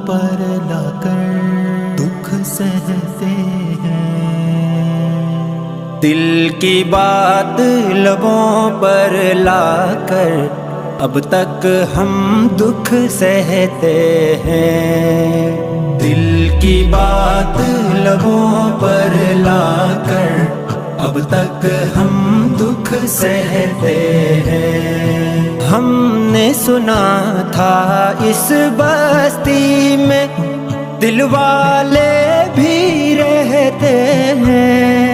پر لا کر دکھ سہتے ہیں، دل کی بات لبوں پر لا کر اب تک ہم دکھ سہتے ہیں، دل کی بات لبوں پر لا کر اب تک ہم دکھ سہتے ہیں۔ ہم نے سنا تھا اس بستی میں دل والے بھی رہتے ہیں،